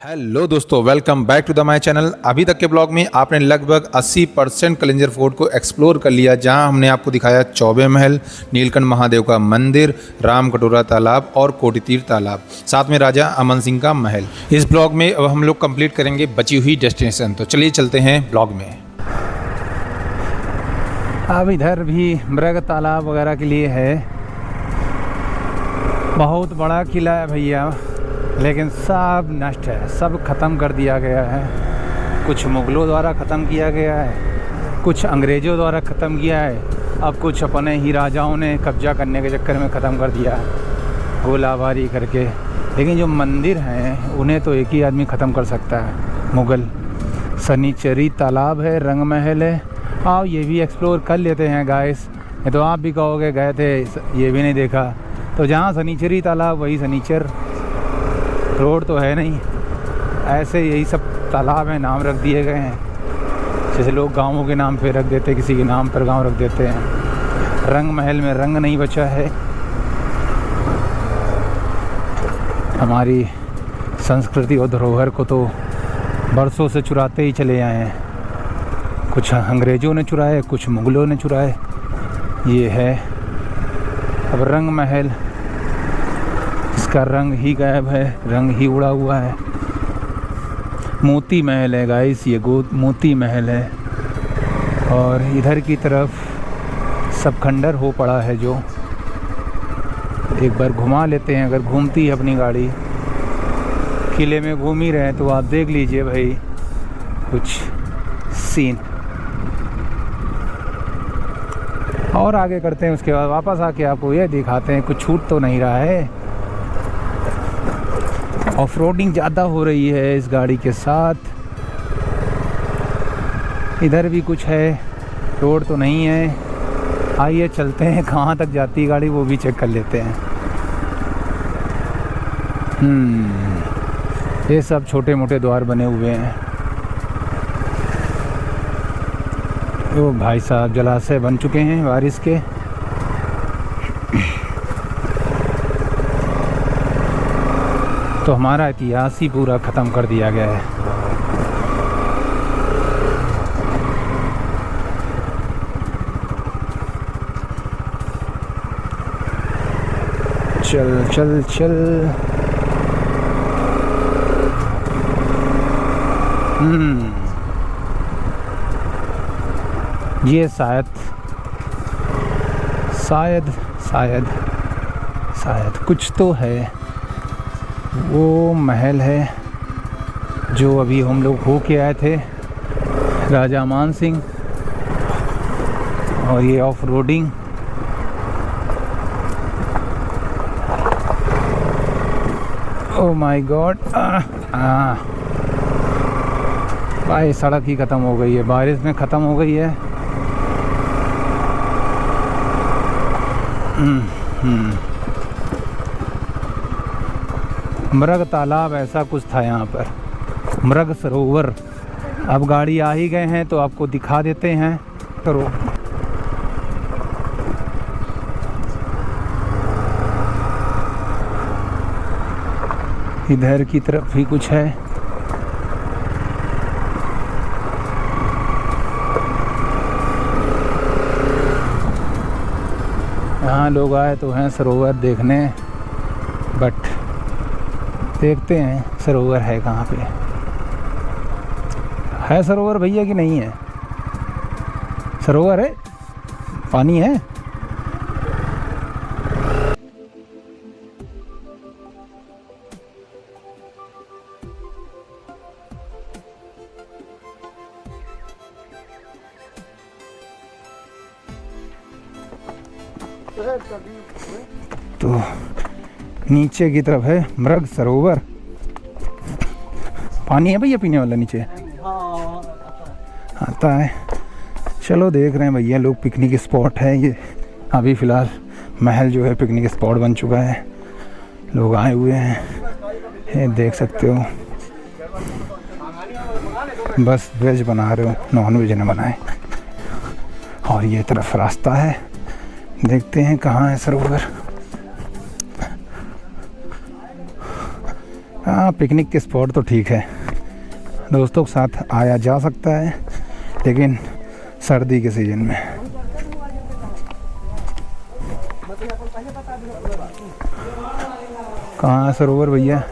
Hello दोस्तों, welcome back to the my channel. अभी तक के ब्लॉग में आपने लगभग 80% कलिंजर फोर्ट को एक्सप्लोर कर लिया, जहां हमने आपको दिखाया चौबे महल, नीलकंठ महादेव का मंदिर, राम कटोरा तालाब और कोटी तीर्थ तालाब, साथ में राजा अमन सिंह का महल। इस ब्लॉग में अब हम लोग कंप्लीट करेंगे बची हुई डेस्टिनेशन। तो चलिए चलते हैं ब्लॉग में। अब इधर भी मृग तालाब वगैरह के लिए है। बहुत बड़ा किला है भैया, लेकिन सब नष्ट है, सब ख़त्म कर दिया गया है। कुछ मुग़लों द्वारा ख़त्म किया गया है, कुछ अंग्रेज़ों द्वारा ख़त्म किया है, अब कुछ अपने ही राजाओं ने कब्जा करने के चक्कर में ख़त्म कर दिया है, गोलाबारी करके। लेकिन जो मंदिर हैं उन्हें तो एक ही आदमी ख़त्म कर सकता है, मुग़ल। शनिचरी तालाब है, रंग महल है। आओ ये भी एक्सप्लोर कर लेते हैं गाइस। ये तो आप भी कहोगे गए थे, ये भी नहीं देखा। तो जहाँ शनिचरी तालाब वही शनिचर, रोड तो है नहीं, ऐसे यही सब तालाब हैं, नाम रख दिए गए हैं। जैसे लोग गाँवों के नाम पे रख देते, किसी के नाम पर गांव रख देते हैं। रंग महल में रंग नहीं बचा है। हमारी संस्कृति और धरोहर को तो बरसों से चुराते ही चले आए हैं। कुछ अंग्रेज़ों ने चुराए, कुछ मुग़लों ने चुराए। ये है अब रंग महल, इसका रंग ही गायब है, रंग ही उड़ा हुआ है। मोती महल है गाइस, ये मोती महल है। और इधर की तरफ सब खंडर हो पड़ा है। जो एक बार घुमा लेते हैं, अगर घूमती है अपनी गाड़ी। किले में घूम ही रहे हैं तो आप देख लीजिए भाई कुछ सीन। और आगे करते हैं, उसके बाद वापस आके आपको ये दिखाते हैं कुछ छूट तो नहीं रहा है। ऑफ रोडिंग ज़्यादा हो रही है इस गाड़ी के साथ। इधर भी कुछ है, रोड तो नहीं है। आइए चलते हैं, कहाँ तक जाती है गाड़ी वो भी चेक कर लेते हैं। ये सब छोटे मोटे द्वार बने हुए हैं। तो भाई साहब जलाशय बन चुके हैं बारिश के। तो हमारा इतिहास ही पूरा ख़त्म कर दिया गया है। चल चल चल। ये शायद शायद शायद शायद कुछ तो है। वो महल है जो अभी हम लोग हो के आए थे, राजा अमान सिंह। और ये off roading. Oh my God, भाई सड़क ही ख़त्म हो गई है, बारिश में ख़त्म हो गई है। मृग तालाब ऐसा कुछ था यहाँ पर, मृग सरोवर। अब गाड़ी आ ही गए हैं तो आपको दिखा देते हैं। करो इधर की तरफ भी कुछ है। यहाँ लोग आए तो हैं सरोवर देखने, बट देखते हैं सरोवर है कहाँ पे। है सरोवर भैया कि नहीं है? सरोवर है, पानी है। तो नीचे की तरफ है मृग सरोवर। पानी है भैया पीने वाला नीचे? आता है। चलो देख रहे हैं भैया लोग, पिकनिक स्पॉट है ये। अभी फ़िलहाल महल जो है पिकनिक स्पॉट बन चुका है, लोग आए हुए हैं। ये देख सकते हो, बस वेज बना रहे हो, नॉन वेज न बनाए। और ये तरफ रास्ता है, देखते हैं कहाँ है सरोवर। हाँ, पिकनिक के स्पॉट तो ठीक है, दोस्तों के साथ आया जा सकता है, लेकिन सर्दी के सीज़न में। कहाँ है सरोवर भैया?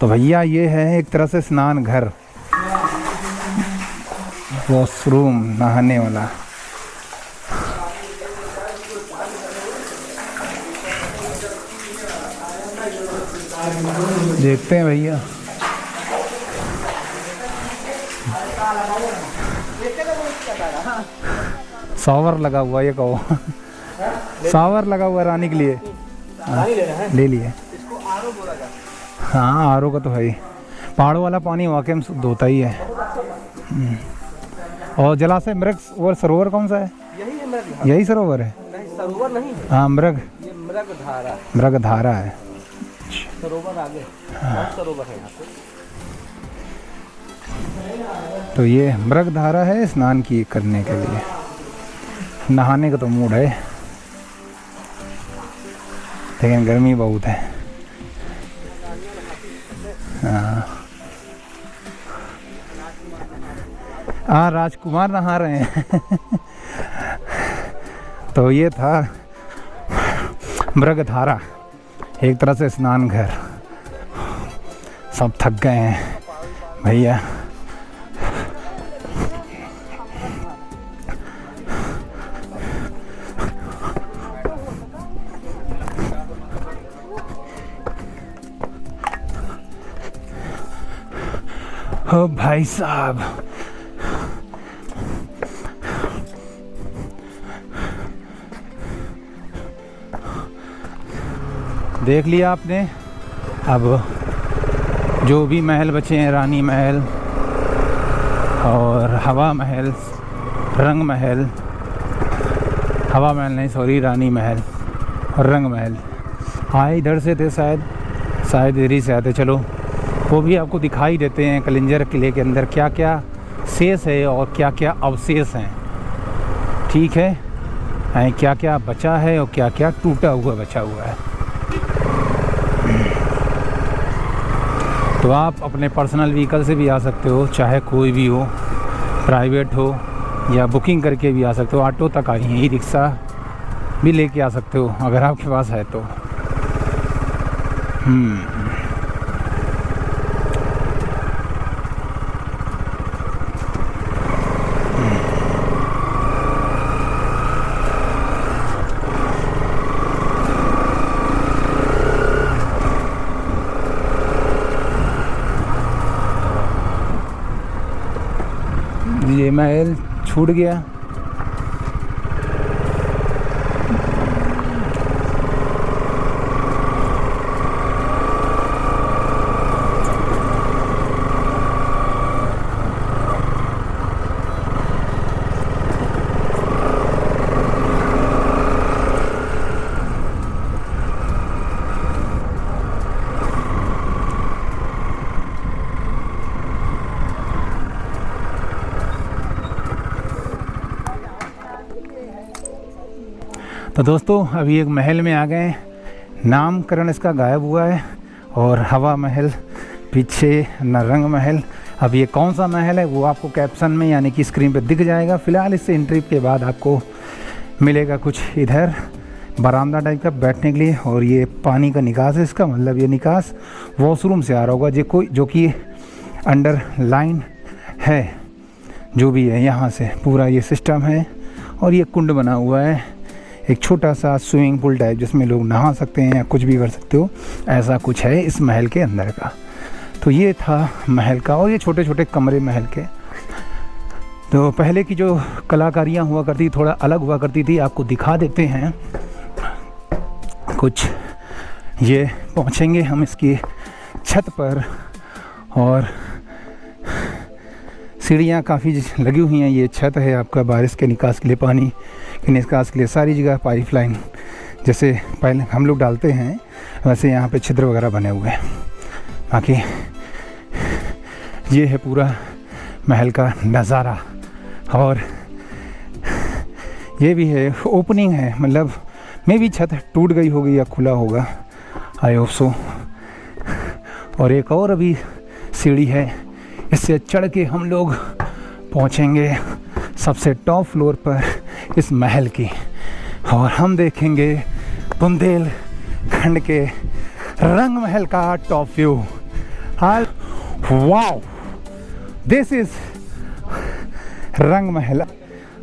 तो भैया ये है एक तरह से स्नान घर, वॉशरूम, नहाने वाला। देखते हैं भैया। शावर लगा हुआ, ये कहो शावर लगा हुआ रानी के लिए। ले लिए। हाँ, आरओ का तो है ही। पहाड़ों वाला पानी वाकई में शुद्ध होता ही है। और जलाशय मृग और सरोवर कौन सा है? यही है मृग। यही सरोवर है? नहीं, सरोवर नहीं है। हाँ, मृग, ये मृग धारा, मृग धारा है। सरोवर आगे। हाँ, सरोवर है यहाँ पे। तो ये मृग धारा है स्नान की करने के लिए। नहाने का तो मूड है, लेकिन गर्मी बहुत है। हाँ, राजकुमार नहा रहे हैं। तो ये था मृग धारा, एक तरह से स्नान घर। सब थक गए हैं भैया। ओ भाई साहब, देख लिया आपने। अब जो भी महल बचे हैं, रानी महल और हवा महल, रंग महल, हवा महल नहीं सॉरी, रानी महल और रंग महल। हाँ, इधर से थे शायद इधर ही से आते। चलो वो भी आपको दिखाई देते हैं कलिंजर किले के अंदर क्या क्या शेष है और क्या क्या अवशेष हैं। ठीक है, क्या क्या बचा है और क्या क्या टूटा हुआ बचा हुआ है। तो आप अपने पर्सनल व्हीकल से भी आ सकते हो, चाहे कोई भी हो, प्राइवेट हो या बुकिंग करके भी आ सकते हो। ऑटो तक आ रही है, ई रिक्शा भी लेके आ सकते हो अगर आपके पास है तो। ये महल छूट गया। तो दोस्तों अभी एक महल में आ गए, नामकरण इसका गायब हुआ है, और हवा महल पीछे, न रंग महल। अब ये कौन सा महल है वो आपको कैप्शन में यानी कि स्क्रीन पे दिख जाएगा। फ़िलहाल इससे एंट्री के बाद आपको मिलेगा कुछ इधर बरामदा टाइप का बैठने के लिए, और ये पानी का निकास है। इसका मतलब ये निकास वॉशरूम से आ रहा होगा जो कि अंडर लाइन है, जो भी है यहाँ से पूरा ये सिस्टम है। और ये कुंड बना हुआ है, एक छोटा सा स्विमिंग पूल टाइप जिसमें लोग नहा सकते हैं या कुछ भी कर सकते हो, ऐसा कुछ है इस महल के अंदर का। तो ये था महल का, और ये छोटे छोटे कमरे महल के। तो पहले की जो कलाकारियाँ हुआ करती थोड़ा अलग हुआ करती थी, आपको दिखा देते हैं कुछ। ये पहुँचेंगे हम इसकी छत पर, और सीढ़ियाँ काफ़ी लगी हुई हैं। ये छत है आपका बारिश के निकास के लिए पानी फिर इसके लिए सारी जगह पाइपलाइन जैसे पहले हम लोग डालते हैं वैसे यहाँ पे छिद्र वगैरह बने हुए हैं। बाकी ये है पूरा महल का नज़ारा। और ये भी है ओपनिंग है, मतलब मे भी छत टूट गई होगी या खुला होगा, आई होप सो। और एक और अभी सीढ़ी है, इससे चढ़ के हम लोग पहुँचेंगे सबसे टॉप फ्लोर पर इस महल की, और हम देखेंगे बुंदेलखंड के रंग महल का top view. Hall wow, this is रंग महल।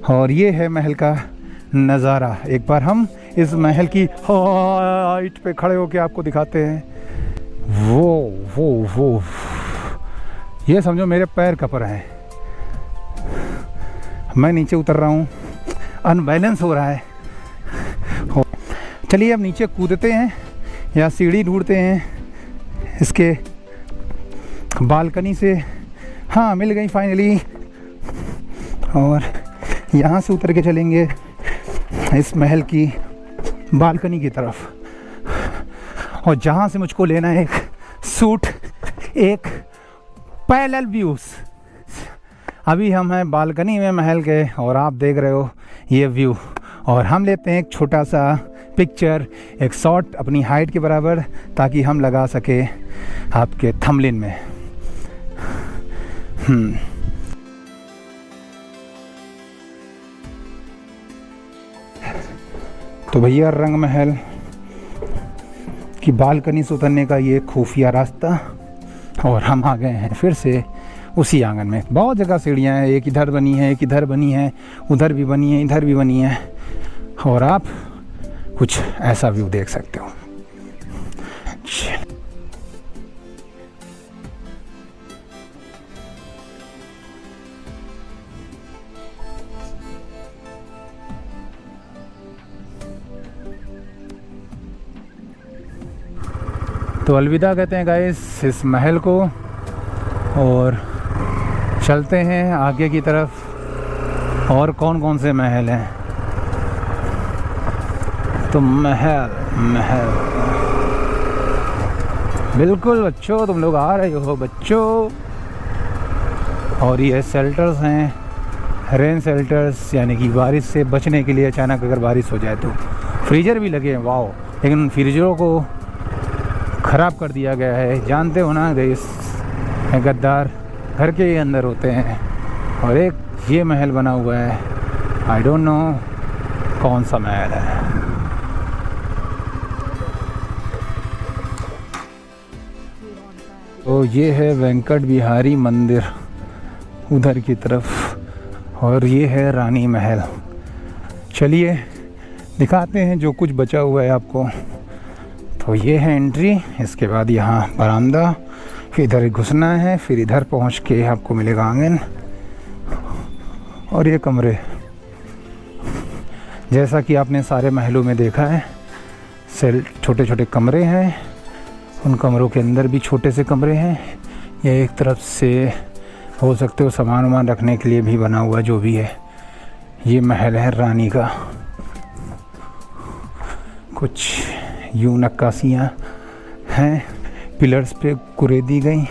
और ये है महल का नज़ारा। एक बार हम इस महल की हाइट पे खड़े होकर आपको दिखाते हैं। वो ये समझो मेरे पैर कप रहे हैं, मैं नीचे उतर रहा हूँ, अनबैलेंस हो रहा है। चलिए अब नीचे कूदते हैं या सीढ़ी ढूंढते हैं इसके बालकनी से। हाँ, मिल गई फाइनली। और यहाँ से उतर के चलेंगे इस महल की बालकनी की तरफ, और जहाँ से मुझको लेना है एक सूट, एक पैरेलल व्यूज़। अभी हम हैं बालकनी में महल के, और आप देख रहे हो ये व्यू, और हम लेते हैं एक छोटा सा पिक्चर, एक शॉट अपनी हाइट के बराबर, ताकि हम लगा सके आपके थंबनेल में। तो भैया रंग महल की बालकनी से उतरने का ये खुफिया रास्ता, और हम आ गए हैं फिर से उसी आंगन में। बहुत जगह सीढ़ियाँ हैं, एक इधर बनी है, एक इधर बनी है, उधर भी बनी है, इधर भी बनी है, और आप कुछ ऐसा व्यू देख सकते हो। तो अलविदा कहते हैं गाइस इस महल को, और चलते हैं आगे की तरफ। और कौन कौन से महल हैं? तो महल बिल्कुल बच्चों, तुम लोग आ रहे हो बच्चों। और ये शेल्टर्स हैं, रेन शेल्टर्स, यानी कि बारिश से बचने के लिए अचानक अगर बारिश हो जाए तो। फ्रीजर भी लगे हैं, वाओ, लेकिन फ्रीजरों को ख़राब कर दिया गया है। जानते हो ना रेस गद्दार घर के अंदर होते हैं। और एक ये महल बना हुआ है, आई डोंट नो कौन सा महल है। तो ये है वेंकट बिहारी मंदिर उधर की तरफ, और ये है रानी महल। चलिए दिखाते हैं जो कुछ बचा हुआ है आपको। तो ये है एंट्री, इसके बाद यहाँ बरामदा, फिर इधर घुसना है, फिर इधर पहुँच के आपको मिलेगा आंगन, और ये कमरे। जैसा कि आपने सारे महलों में देखा है, सेल छोटे छोटे कमरे हैं, उन कमरों के अंदर भी छोटे से कमरे हैं। ये एक तरफ से हो सकते हो सामान वामान रखने के लिए भी बना हुआ, जो भी है। ये महल है रानी का। कुछ यूं नक्काशियाँ हैं, पिलर्स पे कुरेदी गई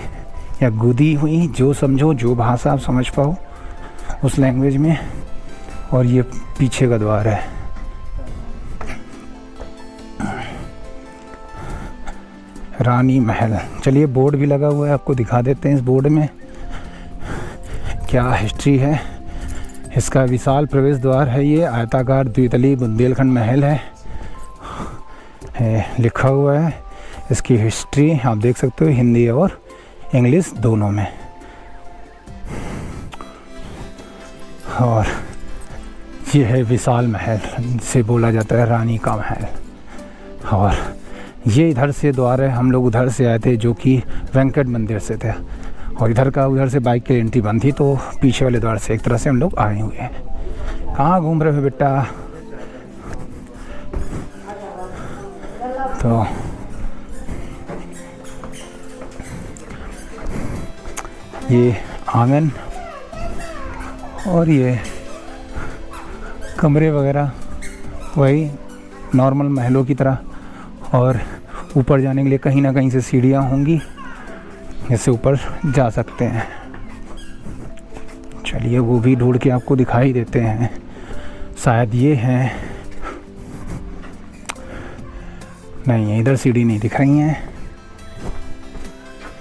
या गुदी हुई, जो समझो, जो भाषा आप समझ पाओ उस लैंग्वेज में। और ये पीछे का द्वार है। रानी महल। चलिए बोर्ड भी लगा हुआ है, आपको दिखा देते हैं इस बोर्ड में क्या हिस्ट्री है। इसका विशाल प्रवेश द्वार है, ये आयताकार द्वितलीय बुंदेलखंड महल है, लिखा हुआ है। इसकी हिस्ट्री आप देख सकते हो हिंदी और इंग्लिश दोनों में। और ये है विशाल महल, से बोला जाता है रानी का महल। और ये इधर से द्वार है, हम लोग उधर से आए थे जो कि वेंकट मंदिर से थे, और इधर का उधर से बाइक की एंट्री बंद थी, तो पीछे वाले द्वार से एक तरह से हम लोग आए हुए हैं। कहाँ घूम रहे हो बेटा? तो ये आंगन और ये कमरे वगैरह वही नॉर्मल महलों की तरह, और ऊपर जाने के लिए कहीं ना कहीं से सीढ़ियाँ होंगी जिससे ऊपर जा सकते हैं। चलिए वो भी ढूंढ के आपको दिखाई देते हैं। शायद ये हैं, नहीं इधर सीढ़ी नहीं दिख रही हैं,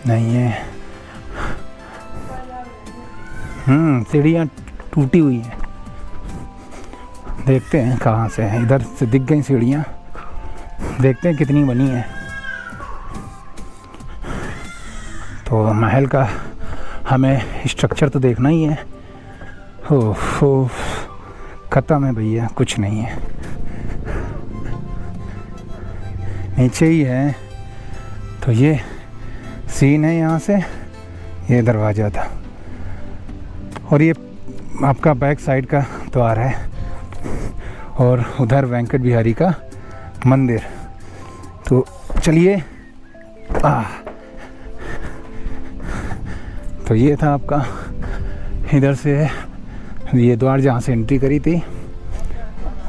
नहीं है। सीढ़ियाँ टूटी हुई हैं, देखते हैं कहाँ से हैं। इधर से दिख गई सीढ़ियाँ, देखते हैं कितनी बनी हैं। तो महल का हमें स्ट्रक्चर तो देखना ही है। हो ख़त्म है भैया, कुछ नहीं है, नीचे ही है। तो ये सीन है, यहाँ से ये दरवाज़ा था और ये आपका बैक साइड का द्वार है, और उधर वेंकट बिहारी का मंदिर। तो चलिए तो ये था आपका, इधर से ये द्वार जहाँ से एंट्री करी थी,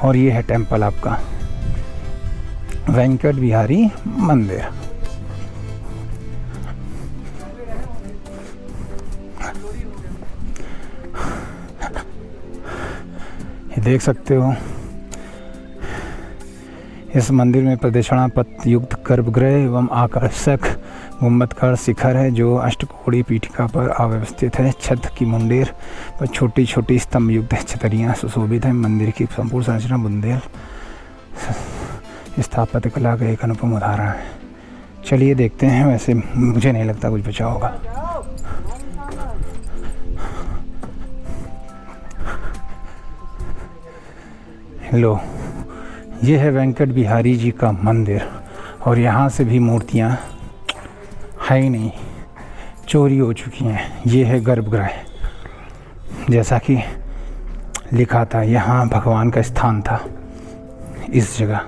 और ये है टेंपल आपका वेंकट बिहारी मंदिर। ये देख सकते हो, इस मंदिर में प्रदक्षिणा पथ युक्त गर्भगृह एवं आकर्षक गुंबदकार शिखर है जो अष्टकोणीय पीठिका पर अव्यवस्थित है। छत की मुंडेर पर छोटी छोटी स्तंभ युक्त छतरियाँ सुशोभित है। मंदिर की संपूर्ण संरचना बुंदेल स्थापत्य कला का एक अनुपम उदाहरण है। चलिए देखते हैं, वैसे मुझे नहीं लगता कुछ बचा होगा। लो, ये है वेंकट बिहारी जी का मंदिर, और यहाँ से भी मूर्तियाँ है ही नहीं, चोरी हो चुकी हैं। ये है गर्भगृह, जैसा कि लिखा था यहाँ भगवान का स्थान था। इस जगह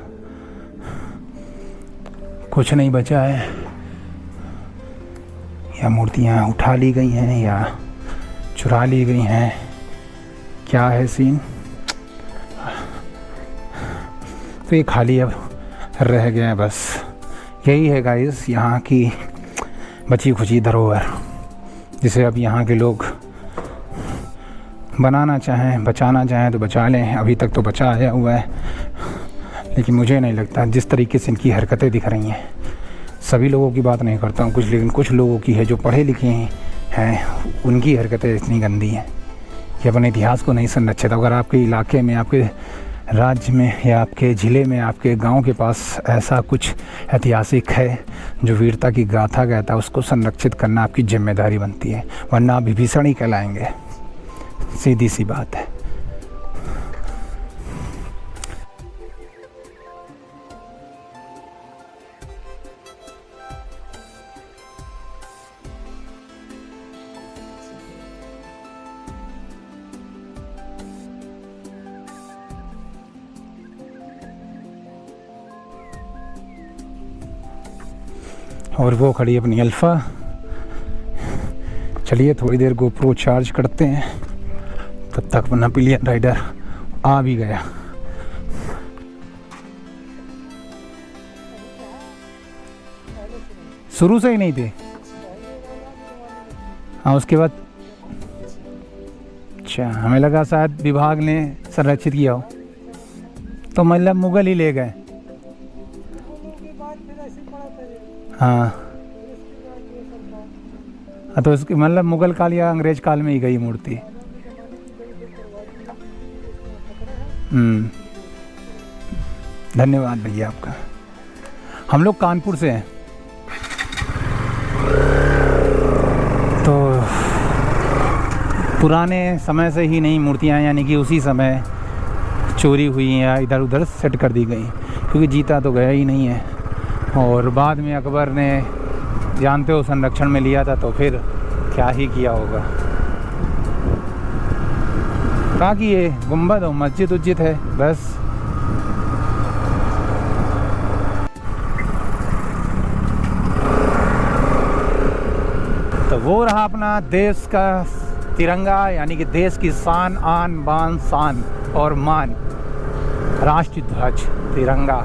कुछ नहीं बचा है, या मूर्तियाँ उठा ली गई हैं या चुरा ली गई हैं, क्या है सीन। तो ये खाली अब रह गया है, बस यही है गाइस यहाँ की बची खुची धरोहर, जिसे अब यहाँ के लोग बनाना चाहें, बचाना चाहें तो बचा लें। अभी तक तो बचा आया हुआ है, लेकिन मुझे नहीं लगता जिस तरीके से इनकी हरकतें दिख रही हैं, सभी लोगों की बात नहीं करता हूँ कुछ, लेकिन कुछ लोगों की है जो पढ़े लिखे हैं, उनकी हरकतें इतनी गंदी हैं कि अपने इतिहास को नहीं संरक्षित। अगर आपके इलाके में, आपके राज्य में, या आपके ज़िले में, आपके गांव के पास ऐसा कुछ ऐतिहासिक है जो वीरता की गाथा कहता है, उसको संरक्षित करना आपकी जिम्मेदारी बनती है, वरना आप विभीषण ही कहलाएंगे। सीधी सी बात है। और वो खड़ी अपनी अल्फ़ा। चलिए थोड़ी देर गोप्रो चार्ज करते हैं, तब तक अपना पिलियन राइडर आ भी गया। शुरू से ही नहीं थे, हाँ उसके बाद। अच्छा, हमें लगा शायद विभाग ने संरक्षित किया हो, तो मतलब मुगल ही ले गए। हाँ, तो इसकी मतलब मुगल काल या अंग्रेज काल में ही गई मूर्ति। धन्यवाद भैया आपका। हम लोग कानपुर से हैं, तो पुराने समय से ही नई मूर्तियाँ, यानी कि उसी समय चोरी हुई हैं या इधर उधर सेट कर दी गई, क्योंकि जीता तो गया ही नहीं है। और बाद में अकबर ने, जानते हो, संरक्षण में लिया था, तो फिर क्या ही किया होगा। ताकि ये गुंबद और मस्जिद उज्जित है बस। तो वो रहा अपना देश का तिरंगा, यानी कि देश की शान, आन बान शान और मान। राष्ट्रीय ध्वज तिरंगा।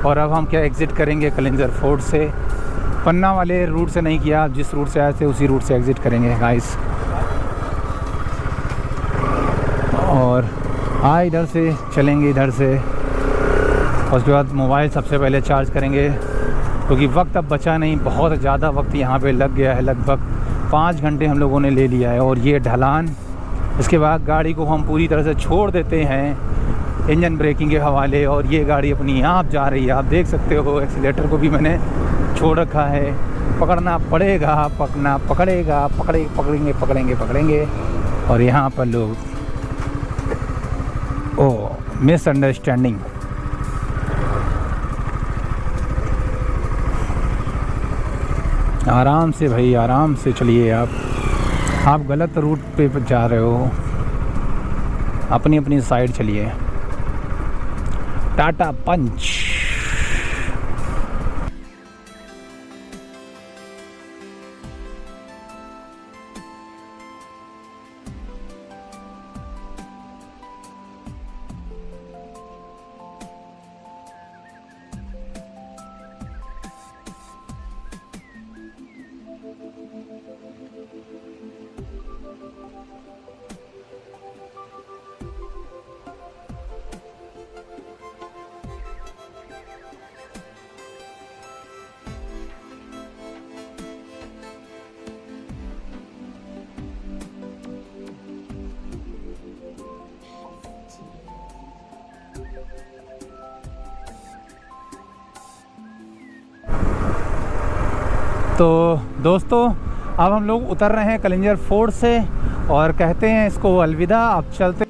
और अब हम क्या एग्ज़िट करेंगे कलिंजर फोर्ट से। पन्ना वाले रूट से नहीं किया, जिस रूट से आए थे उसी रूट से एग्ज़िट करेंगे गाइस। और इधर से चलेंगे, इधर से। उसके बाद मोबाइल सबसे पहले चार्ज करेंगे, क्योंकि वक्त अब बचा नहीं, बहुत ज़्यादा वक्त यहाँ पे लग गया है। लगभग 5 घंटे हम लोगों ने ले लिया है। और ये ढलान, इसके बाद गाड़ी को हम पूरी तरह से छोड़ देते हैं इंजन ब्रेकिंग के हवाले, और ये गाड़ी अपनी आप जा रही है। आप देख सकते हो एक्सीलेटर को भी मैंने छोड़ रखा है। पकड़ना पड़ेगा, पकड़ेंगे। और यहाँ पर लोग मिसअंडरस्टैंडिंग। आराम से भाई, आराम से चलिए। आप गलत रूट पे जा रहे हो, अपनी साइड चलिए। टाटा पंच। तो दोस्तों, अब हम लोग उतर रहे हैं कलिंजर फोर्ट से और कहते हैं इसको अलविदा। अब चलते